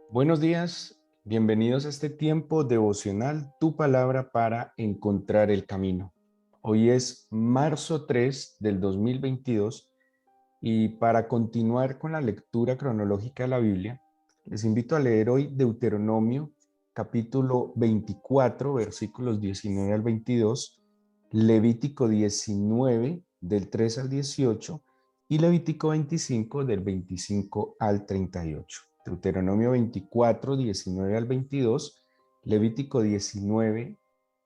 Buenos días, bienvenidos a este tiempo devocional, tu palabra para encontrar el camino. Hoy es marzo 3 del 2022 y para continuar con la lectura cronológica de la Biblia, les invito a leer hoy Deuteronomio capítulo 24, versículos 19 al 22, Levítico 19 del 3 al 18 y Levítico 25 del 25 al 38. Deuteronomio 24, 19 al 22, Levítico 19,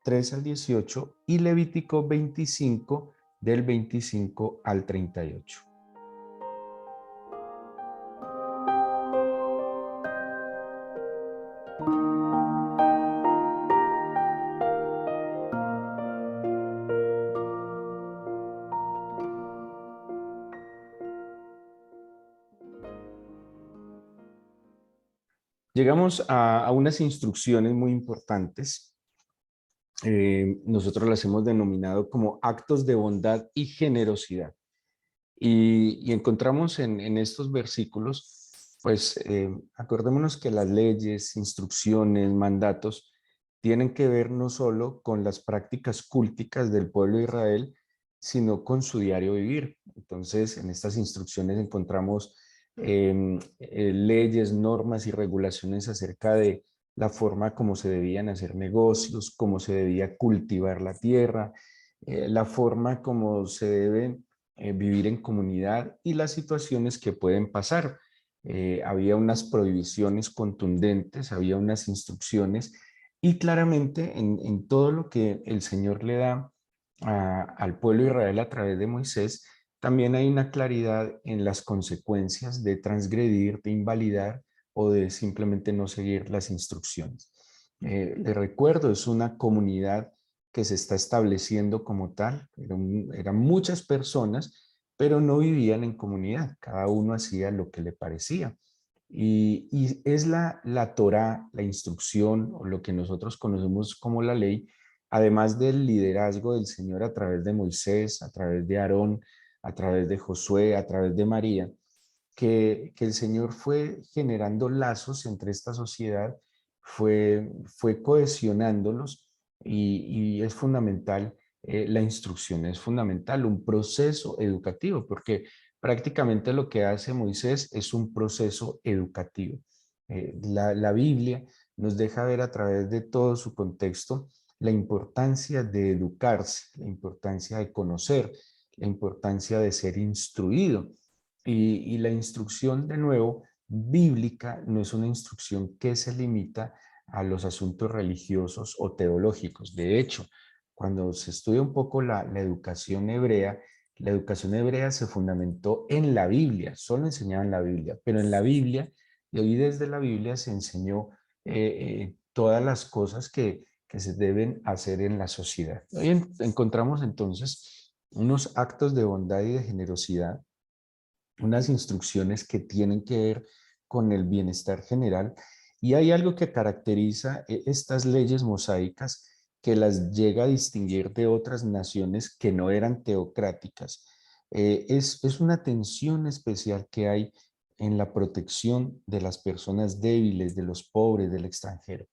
3 al 18 y Levítico 25 del 25 al 38. Llegamos a unas instrucciones muy importantes. Nosotros las hemos denominado como actos de bondad y generosidad. Y encontramos en estos versículos, pues acordémonos que las leyes, instrucciones, mandatos tienen que ver no solo con las prácticas culticas del pueblo de Israel, sino con su diario vivir. Entonces, en estas instrucciones encontramos leyes, normas y regulaciones acerca de la forma como se debían hacer negocios, cómo se debía cultivar la tierra, la forma como se deben vivir en comunidad y las situaciones que pueden pasar. Había unas prohibiciones contundentes, había unas instrucciones y claramente en todo lo que el Señor le da al pueblo de Israel a través de Moisés, también hay una claridad en las consecuencias de transgredir, de invalidar o de simplemente no seguir las instrucciones. Le recuerdo, es una comunidad que se está estableciendo como tal. Eran muchas personas, pero no vivían en comunidad. Cada uno hacía lo que le parecía. Y es la Torá, la instrucción o lo que nosotros conocemos como la ley, además del liderazgo del Señor a través de Moisés, a través de Aarón, a través de Josué, a través de María, que el Señor fue generando lazos entre esta sociedad, fue cohesionándolos y es fundamental, la instrucción es fundamental, un proceso educativo, porque prácticamente lo que hace Moisés es un proceso educativo. La Biblia nos deja ver a través de todo su contexto la importancia de educarse, la importancia de conocer, la importancia de ser instruido. Y la instrucción, de nuevo, bíblica, no es una instrucción que se limita a los asuntos religiosos o teológicos. De hecho, cuando se estudia un poco la educación hebrea se fundamentó en la Biblia, solo enseñaban la Biblia, pero en la Biblia, y hoy desde la Biblia se enseñó todas las cosas que se deben hacer en la sociedad. Hoy encontramos entonces unos actos de bondad y de generosidad, unas instrucciones que tienen que ver con el bienestar general. Y hay algo que caracteriza estas leyes mosaicas que las llega a distinguir de otras naciones que no eran teocráticas. Es una atención especial que hay en la protección de las personas débiles, de los pobres, del extranjero.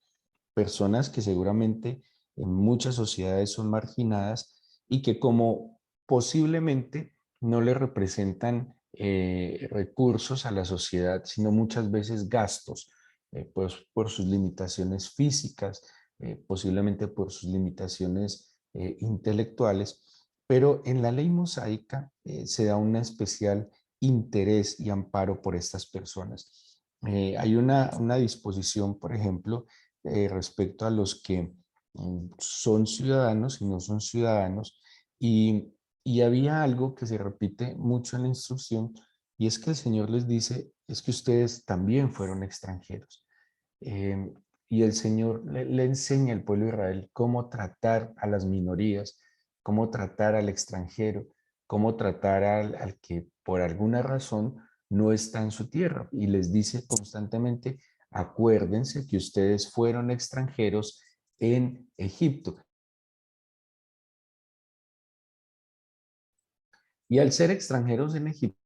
Personas que seguramente en muchas sociedades son marginadas y que como posiblemente no le representan recursos a la sociedad, sino muchas veces gastos, pues por sus limitaciones físicas, posiblemente por sus limitaciones intelectuales, pero en la ley mosaica se da un especial interés y amparo por estas personas. Hay una disposición, por ejemplo, respecto a los que son ciudadanos y no son ciudadanos, y, y había algo que se repite mucho en la instrucción, y es que el Señor les dice, es que ustedes también fueron extranjeros. Eh, y el Señor le enseña al pueblo de Israel cómo tratar a las minorías, cómo tratar al extranjero, cómo tratar al que por alguna razón no está en su tierra. Y les dice constantemente, acuérdense que ustedes fueron extranjeros en Egipto. Y al ser extranjeros en Egipto,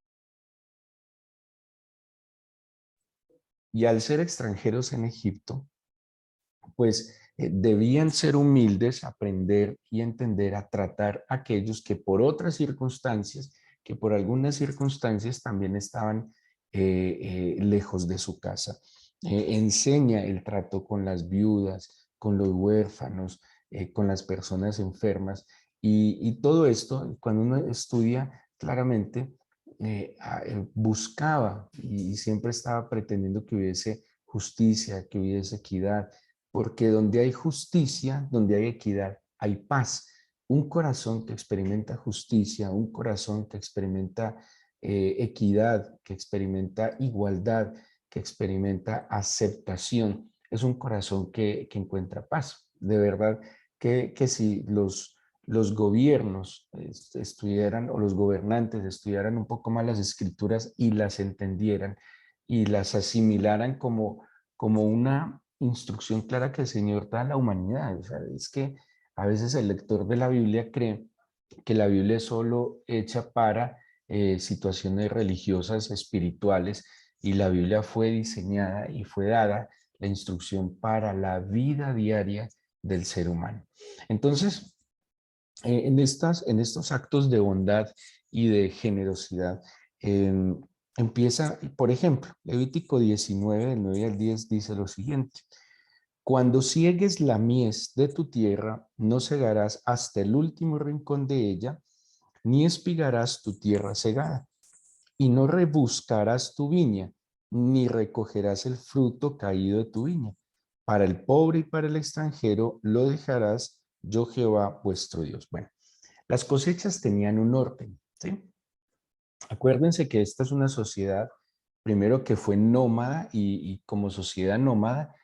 y al ser extranjeros en Egipto, pues debían ser humildes, aprender y entender a tratar a aquellos que por otras circunstancias, que por algunas circunstancias también estaban lejos de su casa. Enseña el trato con las viudas, con los huérfanos, con las personas enfermas y todo esto, cuando uno estudia claramente, buscaba y siempre estaba pretendiendo que hubiese justicia, que hubiese equidad, porque donde hay justicia, donde hay equidad, hay paz. Un corazón que experimenta justicia, un corazón que experimenta equidad, que experimenta igualdad, que experimenta aceptación, es un corazón que encuentra paz. De verdad que si los gobiernos estudiaran o los gobernantes estudiaran un poco más las escrituras y las entendieran y las asimilaran como una instrucción clara que el Señor da a la humanidad. O sea, es que a veces el lector de la Biblia cree que la Biblia es solo hecha para situaciones religiosas, espirituales, y la Biblia fue diseñada y fue dada la instrucción para la vida diaria del ser humano. Entonces, en estos actos de bondad y de generosidad, eh, empieza, por ejemplo, Levítico 19, del 9 al 10, dice lo siguiente: cuando ciegues la mies de tu tierra, no cegarás hasta el último rincón de ella, ni espigarás tu tierra cegada, y no rebuscarás tu viña, ni recogerás el fruto caído de tu viña. Para el pobre y para el extranjero lo dejarás, yo Jehová vuestro Dios. Bueno, las cosechas tenían un orden, ¿sí? Acuérdense que esta es una sociedad, primero que fue nómada y como sociedad nómada,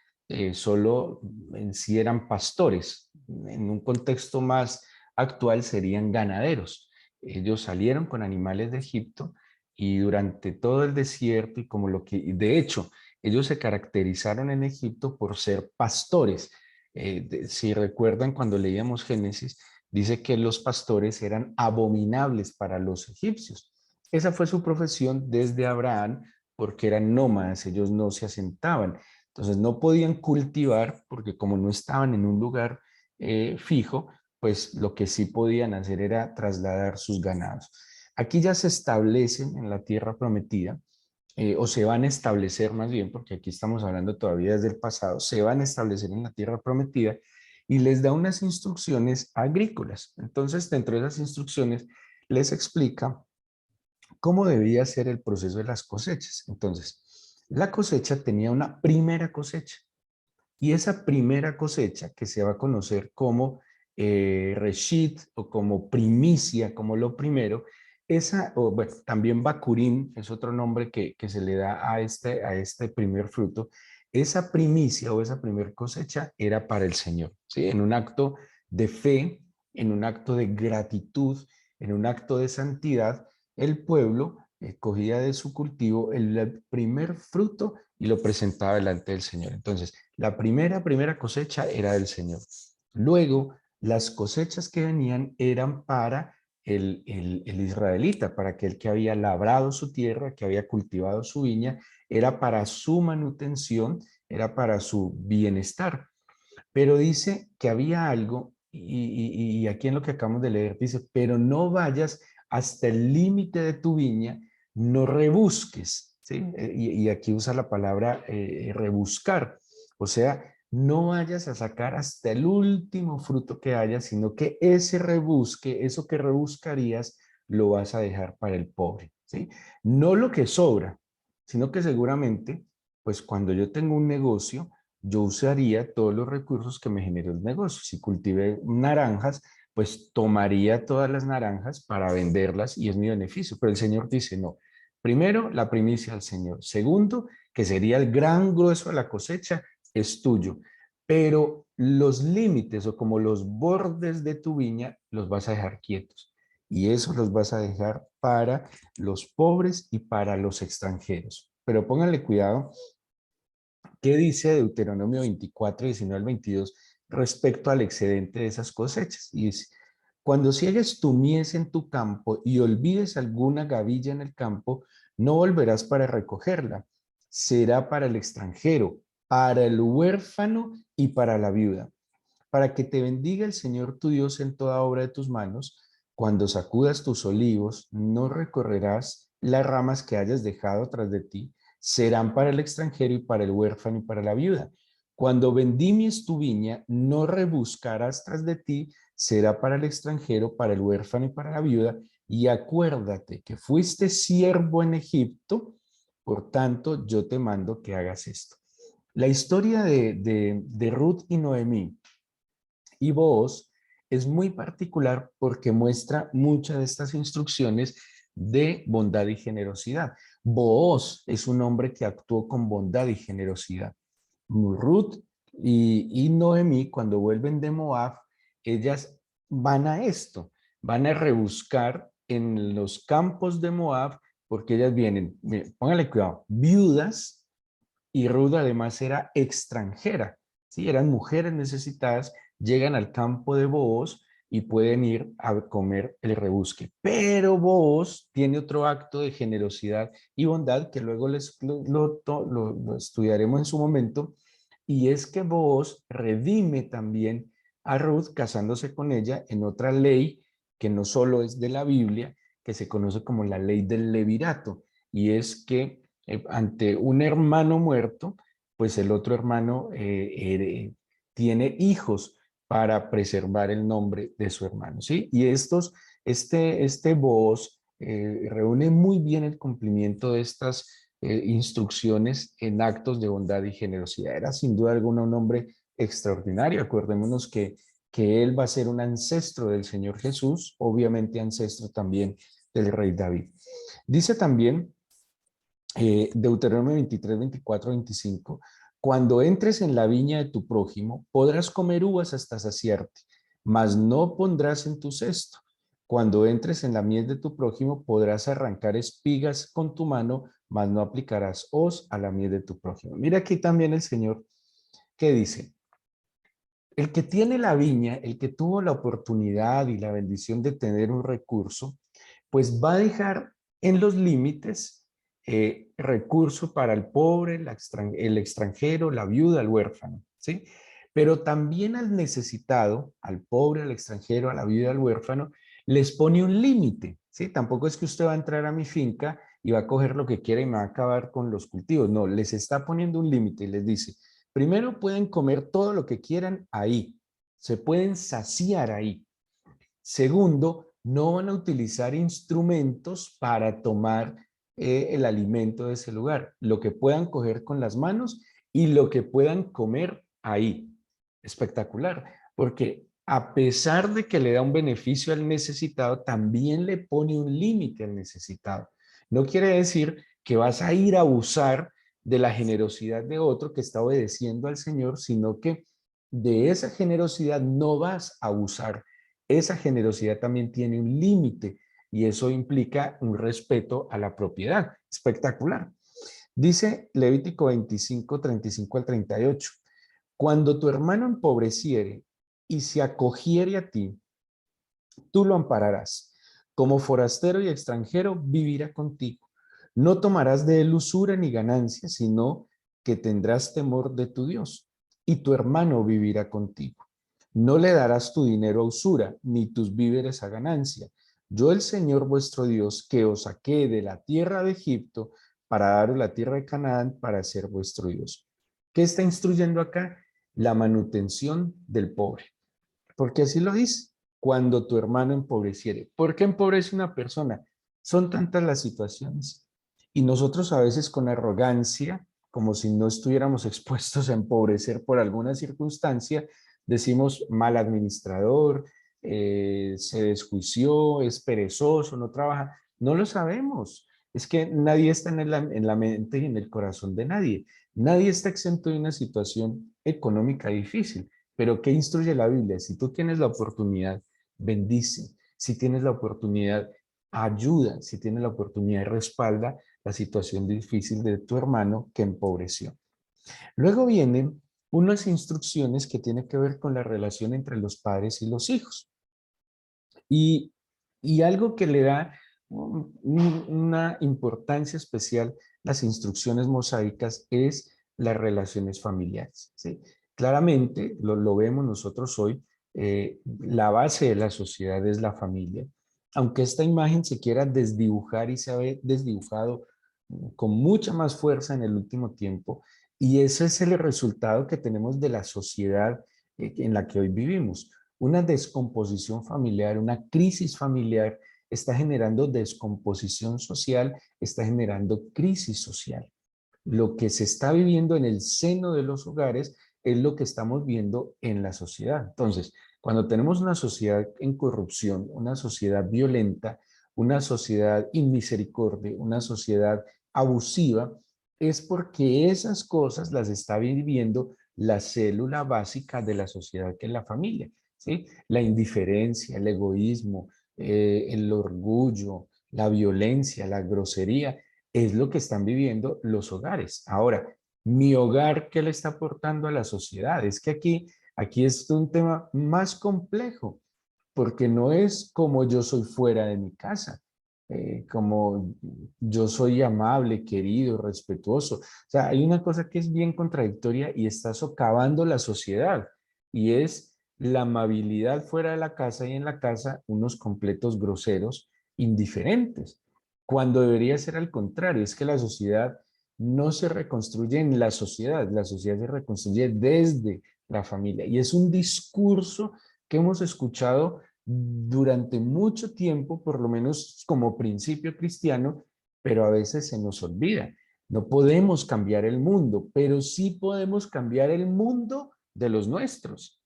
solo en sí eran pastores. En un contexto más actual serían ganaderos. Ellos salieron con animales de Egipto y durante todo el desierto y como lo que, de hecho, ellos se caracterizaron en Egipto por ser pastores. Si recuerdan cuando leíamos Génesis, dice que los pastores eran abominables para los egipcios. Esa fue su profesión desde Abraham porque eran nómadas, ellos no se asentaban. Entonces no podían cultivar porque como no estaban en un lugar fijo, pues lo que sí podían hacer era trasladar sus ganados. Aquí ya se establecen en la tierra prometida, o se van a establecer más bien, porque aquí estamos hablando todavía desde el pasado, se van a establecer en la tierra prometida y les da unas instrucciones agrícolas. Entonces, dentro de esas instrucciones, les explica cómo debía ser el proceso de las cosechas. Entonces, la cosecha tenía una primera cosecha y esa primera cosecha que se va a conocer como Reshit o como primicia, como lo primero, esa, o bueno, también Bakurim es otro nombre que se le da a este primer fruto. Esa primicia o esa primera cosecha era para el Señor, ¿sí? En un acto de fe, en un acto de gratitud, en un acto de santidad, el pueblo cogía de su cultivo el primer fruto y lo presentaba delante del Señor. Entonces, la primera cosecha era del Señor. Luego, las cosechas que venían eran para el israelita, para aquel que había labrado su tierra, que había cultivado su viña, era para su manutención, era para su bienestar. Pero dice que había algo, y aquí en lo que acabamos de leer dice, pero no vayas hasta el límite de tu viña, no rebusques, ¿sí? Y aquí usa la palabra rebuscar, o sea, no vayas a sacar hasta el último fruto que haya, sino que ese rebusque, eso que rebuscarías, lo vas a dejar para el pobre, ¿sí? No lo que sobra, sino que seguramente, pues cuando yo tengo un negocio, yo usaría todos los recursos que me generó el negocio. Si cultivé naranjas, pues tomaría todas las naranjas para venderlas y es mi beneficio. Pero el Señor dice, no. Primero, la primicia al Señor. Segundo, que sería el gran grueso de la cosecha, es tuyo. Pero los límites o como los bordes de tu viña los vas a dejar quietos. Y eso los vas a dejar para los pobres y para los extranjeros. Pero pónganle cuidado. ¿Qué dice Deuteronomio 24, 19 al 22 respecto al excedente de esas cosechas? Y dice, Cuando ciegues tu mies en tu campo y olvides alguna gavilla en el campo, no volverás para recogerla. Será para el extranjero, para el huérfano y para la viuda, para que te bendiga el Señor tu Dios en toda obra de tus manos. Cuando sacudas tus olivos, no recorrerás las ramas que hayas dejado tras de ti, serán para el extranjero y para el huérfano y para la viuda. Cuando vendimies tu viña, no rebuscarás tras de ti, será para el extranjero, para el huérfano y para la viuda. Y acuérdate que fuiste siervo en Egipto, por tanto yo te mando que hagas esto. La historia de Ruth y Noemí y Booz es muy particular porque muestra muchas de estas instrucciones de bondad y generosidad. Booz es un hombre que actuó con bondad y generosidad. Ruth y Noemí, cuando vuelven de Moab, ellas van a esto, van a rebuscar en los campos de Moab, porque ellas vienen, póngale cuidado, viudas, y Ruth además era extranjera, ¿sí? Eran mujeres necesitadas, llegan al campo de Booz y pueden ir a comer el rebusque. Pero Booz tiene otro acto de generosidad y bondad que luego lo estudiaremos en su momento, y es que Booz redime también a Ruth casándose con ella en otra ley que no solo es de la Biblia, que se conoce como la ley del levirato, y es que ante un hermano muerto, pues el otro hermano tiene hijos para preservar el nombre de su hermano, ¿sí? Y este Booz reúne muy bien el cumplimiento de estas instrucciones en actos de bondad y generosidad. Era sin duda alguna un hombre extraordinario. Acordémonos que él va a ser un ancestro del Señor Jesús, obviamente ancestro también del rey David. Dice también Deuteronomio 23, 24, 25, cuando entres en la viña de tu prójimo, podrás comer uvas hasta saciarte, mas no pondrás en tu cesto. Cuando entres en la mies de tu prójimo, podrás arrancar espigas con tu mano, mas no aplicarás hoz a la mies de tu prójimo. Mira aquí también el Señor que dice, el que tiene la viña, el que tuvo la oportunidad y la bendición de tener un recurso, pues va a dejar en los límites recurso para el pobre, el extranjero, la viuda, el huérfano, ¿sí? Pero también al necesitado, al pobre, al extranjero, a la viuda, al huérfano, les pone un límite, ¿sí? Tampoco es que usted va a entrar a mi finca y va a coger lo que quiera y me va a acabar con los cultivos. No, les está poniendo un límite y les dice, primero pueden comer todo lo que quieran ahí, se pueden saciar ahí. Segundo, no van a utilizar instrumentos para tomar el alimento de ese lugar. Lo que puedan coger con las manos y lo que puedan comer ahí. Espectacular, porque a pesar de que le da un beneficio al necesitado, también le pone un límite al necesitado. No quiere decir que vas a ir a abusar de la generosidad de otro que está obedeciendo al Señor, sino que de esa generosidad no vas a abusar. Esa generosidad también tiene un límite y eso implica un respeto a la propiedad. Espectacular. Dice Levítico 25, 35 al 38. Cuando tu hermano empobreciere y se acogiere a ti, tú lo ampararás. Como forastero y extranjero vivirá contigo. No tomarás de él usura ni ganancia, sino que tendrás temor de tu Dios, y tu hermano vivirá contigo. No le darás tu dinero a usura, ni tus víveres a ganancia. Yo, el Señor vuestro Dios, que os saqué de la tierra de Egipto para daros la tierra de Canaán para ser vuestro Dios. ¿Qué está instruyendo acá? La manutención del pobre. Porque así lo dice, cuando tu hermano empobreciere. ¿Por qué empobrece una persona? Son tantas las situaciones. Y nosotros a veces con arrogancia, como si no estuviéramos expuestos a empobrecer por alguna circunstancia, decimos mal administrador, se desjuició, es perezoso, no trabaja. No lo sabemos. Es que nadie está en la mente y en el corazón de nadie. Nadie está exento de una situación económica difícil. Pero ¿qué instruye la Biblia? Si tú tienes la oportunidad, bendice. Si tienes la oportunidad, ayuda. Si tienes la oportunidad, respalda la situación difícil de tu hermano que empobreció. Luego vienen unas instrucciones que tienen que ver con la relación entre los padres y los hijos. Y, y algo que le da una importancia especial las instrucciones mosaicas es las relaciones familiares, ¿sí? Claramente, lo vemos nosotros hoy, la base de la sociedad es la familia. Aunque esta imagen se quiera desdibujar y se ha desdibujado con mucha más fuerza en el último tiempo, y ese es el resultado que tenemos de la sociedad en la que hoy vivimos. Una descomposición familiar, una crisis familiar está generando descomposición social, está generando crisis social. Lo que se está viviendo en el seno de los hogares es lo que estamos viendo en la sociedad. Entonces, cuando tenemos una sociedad en corrupción, una sociedad violenta, una sociedad inmisericordia, una sociedad abusiva, es porque esas cosas las está viviendo la célula básica de la sociedad, que es la familia, ¿sí? La indiferencia, el egoísmo, el orgullo, la violencia, la grosería, es lo que están viviendo los hogares. Ahora, mi hogar, ¿qué le está aportando a la sociedad? Es que aquí es un tema más complejo, porque no es como yo soy fuera de mi casa, como yo soy amable, querido, respetuoso. O sea, hay una cosa que es bien contradictoria y está socavando la sociedad, y es la amabilidad fuera de la casa y en la casa unos completos groseros, indiferentes, cuando debería ser al contrario. Es que la sociedad no se reconstruye en la sociedad se reconstruye desde la familia. Y es un discurso que hemos escuchado durante mucho tiempo, por lo menos como principio cristiano, pero a veces se nos olvida. No podemos cambiar el mundo, pero sí podemos cambiar el mundo de los nuestros.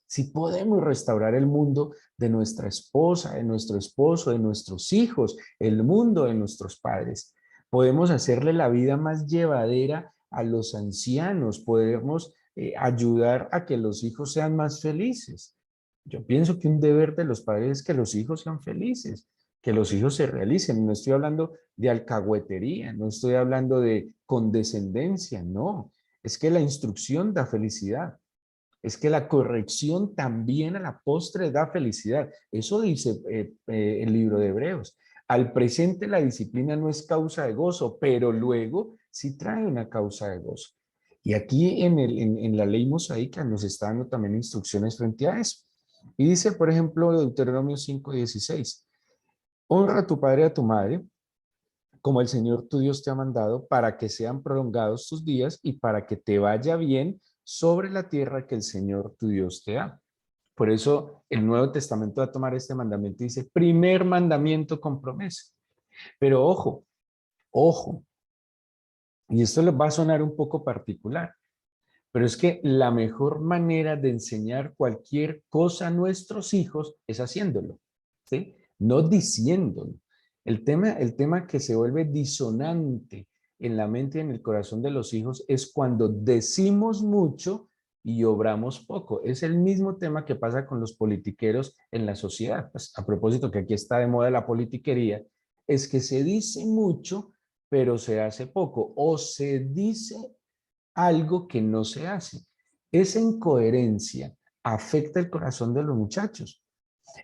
Sí podemos restaurar el mundo de nuestra esposa, de nuestro esposo, de nuestros hijos, el mundo de nuestros padres. Podemos hacerle la vida más llevadera a los ancianos, podemos ayudar a que los hijos sean más felices. Yo pienso que un deber de los padres es que los hijos sean felices, que los hijos se realicen. No estoy hablando de alcahuetería, no estoy hablando de condescendencia, no. Es que la instrucción da felicidad. Es que la corrección también a la postre da felicidad. Eso dice el libro de Hebreos. Al presente la disciplina no es causa de gozo, pero luego sí trae una causa de gozo. Y aquí en la ley mosaica nos está dando también instrucciones frente a eso. Y dice, por ejemplo, Deuteronomio 5:16, honra a tu padre y a tu madre, como el Señor tu Dios te ha mandado, para que sean prolongados tus días y para que te vaya bien sobre la tierra que el Señor tu Dios te da. Por eso el Nuevo Testamento va a tomar este mandamiento y dice, primer mandamiento con promesa. Pero ojo, ojo, y esto les va a sonar un poco particular, pero es que la mejor manera de enseñar cualquier cosa a nuestros hijos es haciéndolo, ¿sí? No diciéndolo. El tema que se vuelve disonante en la mente y en el corazón de los hijos es cuando decimos mucho y obramos poco. Es el mismo tema que pasa con los politiqueros en la sociedad. Pues, a propósito que aquí está de moda la politiquería, es que se dice mucho, pero se hace poco, o se dice algo que no se hace. Esa incoherencia afecta el corazón de los muchachos.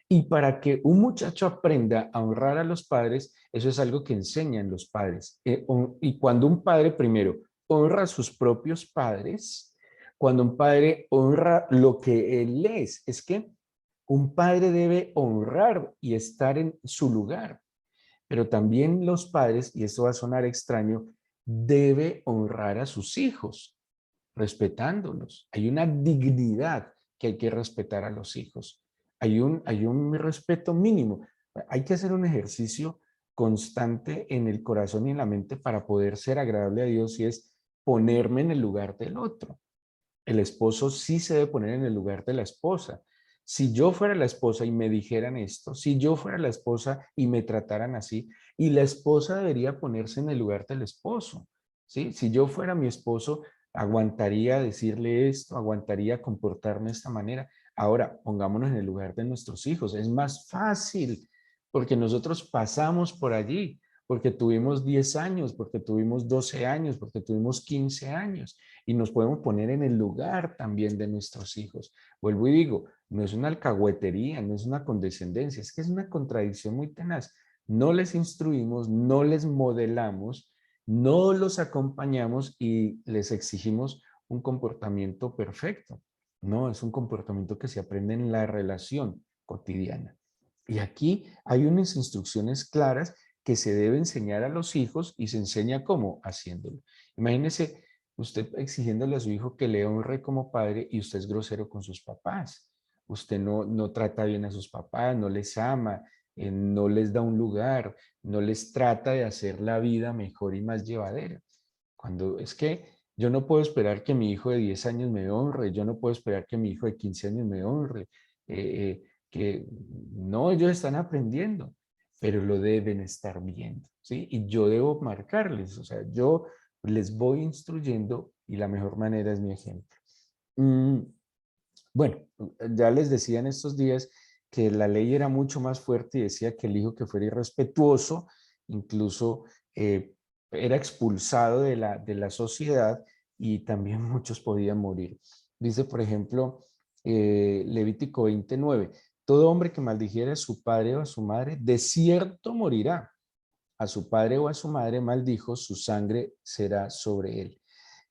Y para que un muchacho aprenda a honrar a los padres, eso es algo que enseñan los padres. Y cuando un padre primero honra a sus propios padres, cuando un padre honra lo que él es que un padre debe honrar y estar en su lugar. Pero también los padres, y esto va a sonar extraño, debe honrar a sus hijos respetándolos. Hay una dignidad que hay que respetar a los hijos. Hay un respeto mínimo. Hay que hacer un ejercicio constante en el corazón y en la mente para poder ser agradable a Dios, y es ponerme en el lugar del otro. El esposo sí se debe poner en el lugar de la esposa. Si yo fuera la esposa y me dijeran esto, si yo fuera la esposa y me trataran así, y la esposa debería ponerse en el lugar del esposo, ¿sí? Si yo fuera mi esposo, aguantaría decirle esto, aguantaría comportarme de esta manera. Ahora, pongámonos en el lugar de nuestros hijos. Es más fácil porque nosotros pasamos por allí, porque tuvimos 10 años, porque tuvimos 12 años, porque tuvimos 15 años y nos podemos poner en el lugar también de nuestros hijos. Vuelvo y digo, no es una alcahuetería, no es una condescendencia, es que es una contradicción muy tenaz. No les instruimos, no les modelamos, no los acompañamos y les exigimos un comportamiento perfecto. No, es un comportamiento que se aprende en la relación cotidiana. Y aquí hay unas instrucciones claras que se debe enseñar a los hijos y se enseña cómo haciéndolo. Imagínese usted exigiéndole a su hijo que le honre como padre y usted es grosero con sus papás. Usted no trata bien a sus papás, no les ama, no les da un lugar, no les trata de hacer la vida mejor y más llevadera. Cuando es que yo no puedo esperar que mi hijo de 10 años me honre, yo no puedo esperar que mi hijo de 15 años me honre, que no, ellos están aprendiendo, pero lo deben estar viendo, ¿sí? Y yo debo marcarles, o sea, yo les voy instruyendo y la mejor manera es mi ejemplo. Mm, bueno, ya les decía en estos días que la ley era mucho más fuerte y decía que el hijo que fuera irrespetuoso, incluso era expulsado de la sociedad y también muchos podían morir. Dice, por ejemplo, Levítico 29, todo hombre que maldijere a su padre o a su madre, de cierto morirá. A su padre o a su madre maldijo, su sangre será sobre él.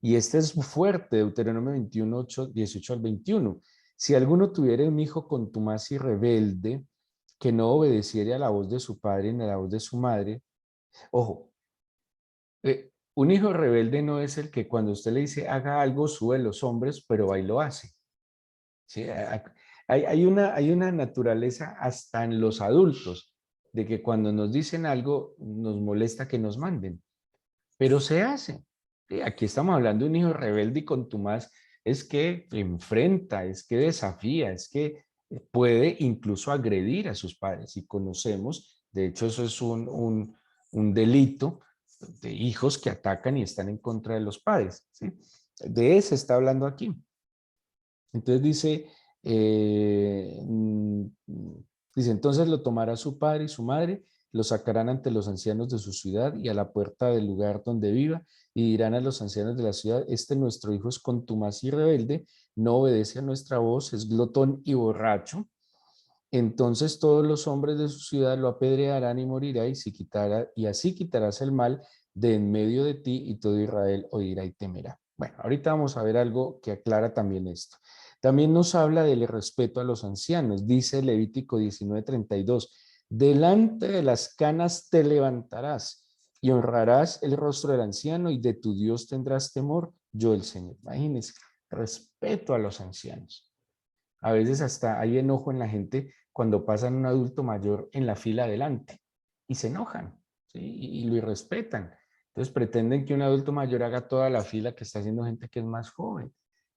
Y este es fuerte, Deuteronomio 21, 8, 18 al 21. Si alguno tuviera un hijo contumaz y rebelde, que no obedeciere a la voz de su padre ni a la voz de su madre, ojo, un hijo rebelde no es el que cuando usted le dice haga algo sube los hombres, pero va y lo hace. ¿Sí? Hay una naturaleza hasta en los adultos, de que cuando nos dicen algo nos molesta que nos manden, pero se hace. Aquí estamos hablando de un hijo rebelde y contumaz, es que enfrenta, es que desafía, es que puede incluso agredir a sus padres. Y conocemos, de hecho eso es un delito de hijos que atacan y están en contra de los padres, ¿sí? De eso está hablando aquí. Entonces dice, dice, entonces lo tomará su padre y su madre, lo sacarán ante los ancianos de su ciudad y a la puerta del lugar donde viva y dirán a los ancianos de la ciudad, este nuestro hijo es contumaz y rebelde, no obedece a nuestra voz, es glotón y borracho. Entonces todos los hombres de su ciudad lo apedrearán y morirá y así quitarás el mal de en medio de ti y todo Israel oirá y temerá. Bueno, ahorita vamos a ver algo que aclara también esto. También nos habla del respeto a los ancianos. Dice Levítico 19:32, delante de las canas te levantarás y honrarás el rostro del anciano y de tu Dios tendrás temor, yo el Señor. Imagínense, respeto a los ancianos. A veces hasta hay enojo en la gente cuando pasan un adulto mayor en la fila adelante y se enojan, ¿sí? Y lo irrespetan. Entonces pretenden que un adulto mayor haga toda la fila que está haciendo gente que es más joven.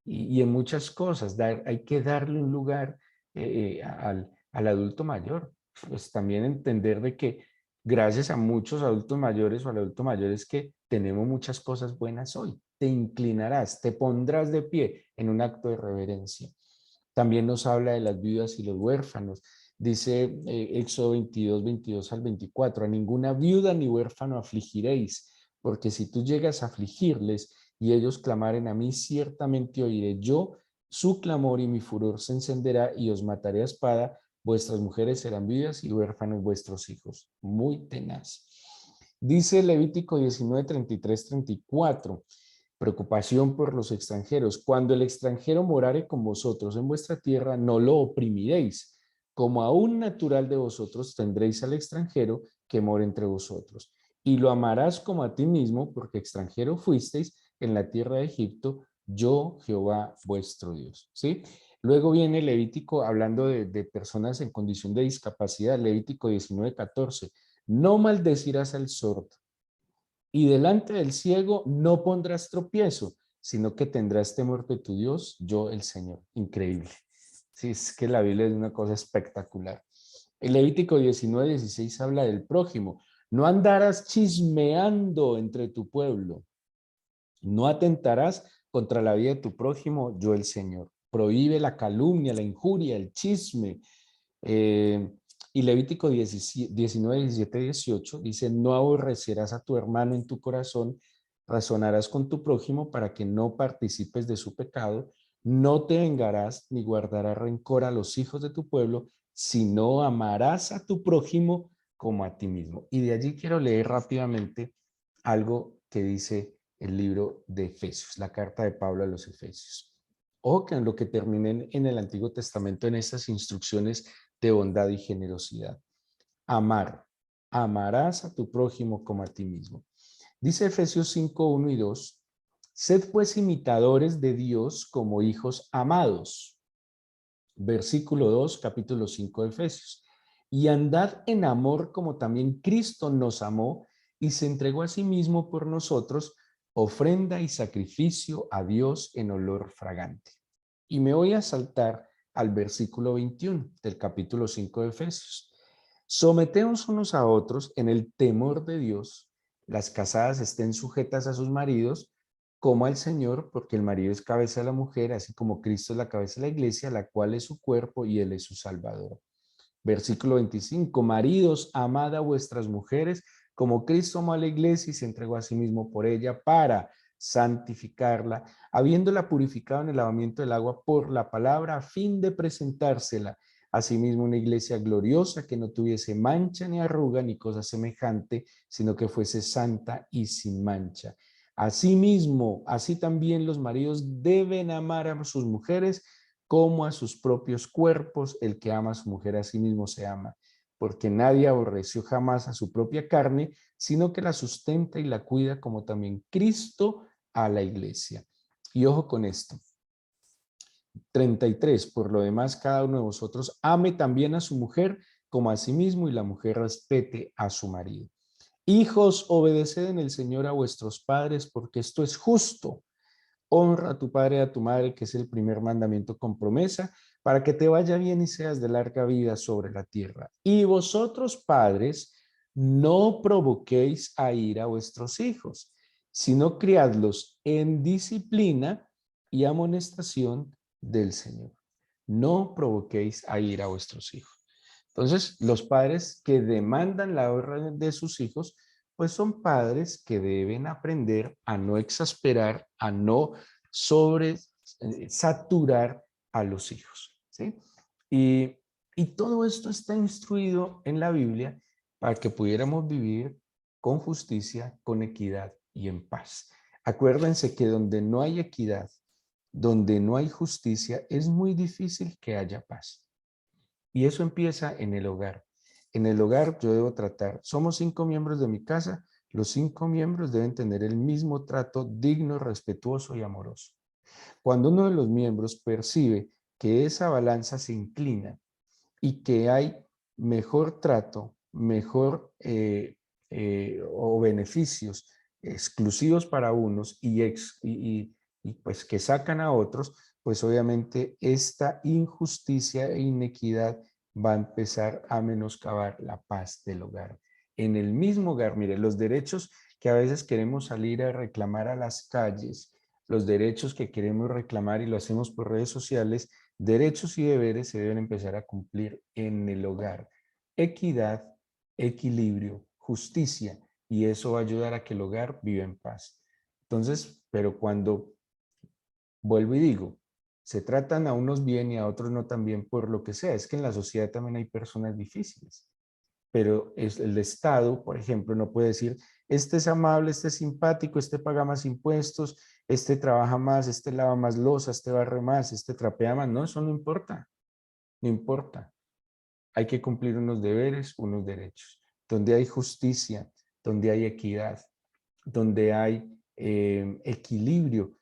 Y en muchas cosas hay que darle un lugar al adulto mayor. Pues también entender de que gracias a muchos adultos mayores o al adulto mayor es que tenemos muchas cosas buenas hoy. Te inclinarás, te pondrás de pie en un acto de reverencia. También nos habla de las viudas y los huérfanos. Dice Éxodo 22, 22 al 24, a ninguna viuda ni huérfano afligiréis, porque si tú llegas a afligirles y ellos clamaren a mí, ciertamente oiré yo su clamor y mi furor se encenderá y os mataré a espada, vuestras mujeres serán viudas y huérfanos vuestros hijos. Muy tenaz. Dice Levítico 19, 33, 34, preocupación por los extranjeros. Cuando el extranjero morare con vosotros en vuestra tierra, no lo oprimiréis. Como a un natural de vosotros tendréis al extranjero que mora entre vosotros. Y lo amarás como a ti mismo, porque extranjero fuisteis en la tierra de Egipto, yo Jehová vuestro Dios. ¿Sí? Luego viene Levítico hablando de personas en condición de discapacidad, Levítico 19:14. No maldecirás al sordo y delante del ciego no pondrás tropiezo, sino que tendrás temor de tu Dios, yo el Señor. Increíble. Sí, es que la Biblia es una cosa espectacular. El Levítico 19:16 habla del prójimo. No andarás chismeando entre tu pueblo. No atentarás contra la vida de tu prójimo, yo el Señor. Prohíbe la calumnia, la injuria, el chisme. Eh, y Levítico 19, 17, 18 dice, no aborrecerás a tu hermano en tu corazón, razonarás con tu prójimo para que no participes de su pecado, No te vengarás ni guardarás rencor a los hijos de tu pueblo, sino amarás a tu prójimo como a ti mismo. Y de allí quiero leer rápidamente algo que dice el libro de Efesios, la carta de Pablo a los Efesios. Ojo que en lo que terminen en el Antiguo Testamento en estas instrucciones de bondad y generosidad. Amar. Amarás a tu prójimo como a ti mismo. Dice Efesios 5, 1 y 2. Sed pues imitadores de Dios como hijos amados. Versículo 2, capítulo 5 de Efesios. Y andad en amor como también Cristo nos amó y se entregó a sí mismo por nosotros, ofrenda y sacrificio a Dios en olor fragante. Y me voy a saltar al versículo 21 del capítulo 5 de Efesios. Someteos unos a otros en el temor de Dios. Las casadas estén sujetas a sus maridos como al Señor, porque el marido es cabeza de la mujer, así como Cristo es la cabeza de la iglesia, la cual es su cuerpo y él es su Salvador. Versículo 25, maridos, amad a vuestras mujeres, como Cristo amó a la iglesia y se entregó a sí mismo por ella para santificarla, habiéndola purificado en el lavamiento del agua por la palabra, a fin de presentársela a sí mismo una iglesia gloriosa que no tuviese mancha ni arruga ni cosa semejante, sino que fuese santa y sin mancha. Asimismo, así también los maridos deben amar a sus mujeres como a sus propios cuerpos. El que ama a su mujer a sí mismo se ama, porque nadie aborreció jamás a su propia carne, sino que la sustenta y la cuida, como también Cristo a la iglesia. Y ojo con esto. 33. Por lo demás, cada uno de vosotros ame también a su mujer como a sí mismo, y la mujer respete a su marido. Hijos, obedeced en el Señor a vuestros padres, porque esto es justo. Honra a tu padre y a tu madre, que es el primer mandamiento con promesa, para que te vaya bien y seas de larga vida sobre la tierra. Y vosotros, padres, no provoquéis a ira a vuestros hijos, sino criadlos en disciplina y amonestación del Señor. No provoquéis a ira a vuestros hijos. Entonces, los padres que demandan la honra de sus hijos, pues son padres que deben aprender a no exasperar, a no saturar a los hijos, ¿sí? Y, y todo esto está instruido en la Biblia para que pudiéramos vivir con justicia, con equidad y en paz. Acuérdense que donde no hay equidad, donde no hay justicia, es muy difícil que haya paz. Y eso empieza en el hogar. En el hogar yo debo tratar, somos 5 miembros de mi casa, los 5 miembros deben tener el mismo trato digno, respetuoso y amoroso. Cuando uno de los miembros percibe que esa balanza se inclina y que hay mejor trato, mejor o beneficios exclusivos para unos y pues que sacan a otros, pues obviamente esta injusticia e inequidad va a empezar a menoscabar la paz del hogar. En el mismo hogar, mire, los derechos que a veces queremos salir a reclamar a las calles, los derechos que queremos reclamar y lo hacemos por redes sociales, derechos y deberes se deben empezar a cumplir en el hogar. Equidad, equilibrio, justicia, y eso va a ayudar a que el hogar viva en paz. Entonces, pero cuando, vuelvo y digo, se tratan a unos bien y a otros no tan bien por lo que sea, es que en la sociedad también hay personas difíciles, pero el Estado, por ejemplo, no puede decir, este es amable, este es simpático, este paga más impuestos, este trabaja más, este lava más loza, este barre más, este trapea más. No, eso no importa, no importa. Hay que cumplir unos deberes, unos derechos. Donde hay justicia, donde hay equidad, donde hay equilibrio,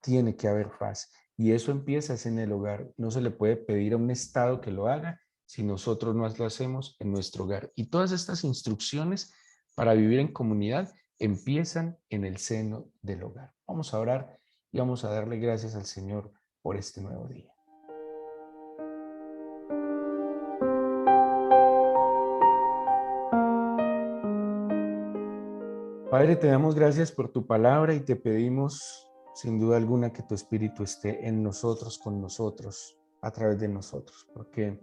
tiene que haber paz. Y eso empieza es en el hogar. No se le puede pedir a un Estado que lo haga si nosotros no lo hacemos en nuestro hogar. Y todas estas instrucciones para vivir en comunidad empiezan en el seno del hogar. Vamos a orar y vamos a darle gracias al Señor por este nuevo día. Padre, te damos gracias por tu palabra y te pedimos, sin duda alguna, que tu Espíritu esté en nosotros, con nosotros, a través de nosotros, porque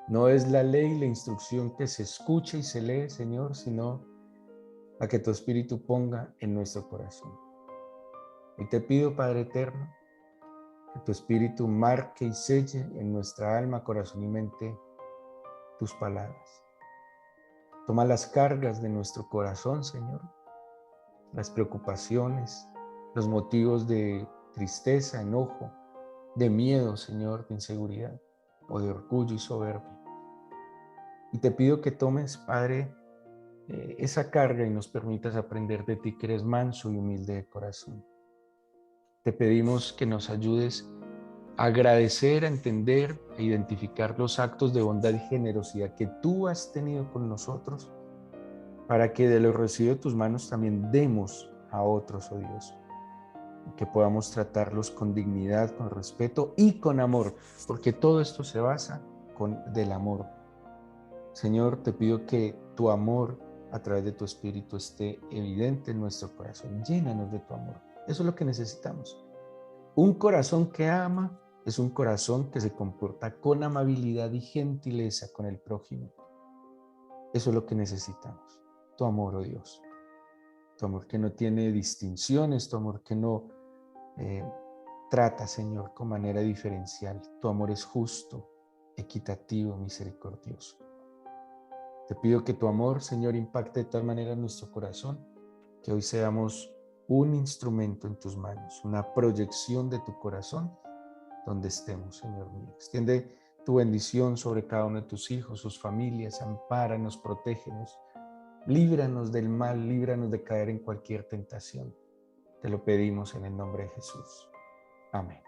no es la ley, la instrucción que se escucha y se lee, Señor, sino la que tu Espíritu ponga en nuestro corazón. Y te pido, Padre eterno, Que tu Espíritu marque y selle en nuestra alma, corazón y mente tus palabras. Toma las cargas de nuestro corazón, Señor, las preocupaciones, los motivos de tristeza, enojo, de miedo, Señor, de inseguridad o de orgullo y soberbia. Y te pido que tomes, Padre, esa carga y nos permitas aprender de ti, que eres manso y humilde de corazón. Te pedimos que nos ayudes a agradecer, a entender, a identificar los actos de bondad y generosidad que tú has tenido con nosotros, para que de lo recibido de tus manos también demos a otros, oh Dios, y que podamos tratarlos con dignidad, con respeto y con amor, porque todo esto se basa del amor. Señor, te pido que tu amor a través de tu Espíritu esté evidente en nuestro corazón. Llénanos de tu amor. Eso es lo que necesitamos. Un corazón que ama es un corazón que se comporta con amabilidad y gentileza con el prójimo. Eso es lo que necesitamos. Tu amor, oh Dios. Tu amor que no tiene distinciones, tu amor que no trata, Señor, con manera diferencial. Tu amor es justo, equitativo, misericordioso. Te pido que tu amor, Señor, impacte de tal manera en nuestro corazón, que hoy seamos un instrumento en tus manos, una proyección de tu corazón donde estemos, Señor mío. Extiende tu bendición sobre cada uno de tus hijos, sus familias, ampáranos, protégenos, líbranos del mal, líbranos de caer en cualquier tentación. Te lo pedimos en el nombre de Jesús. Amén.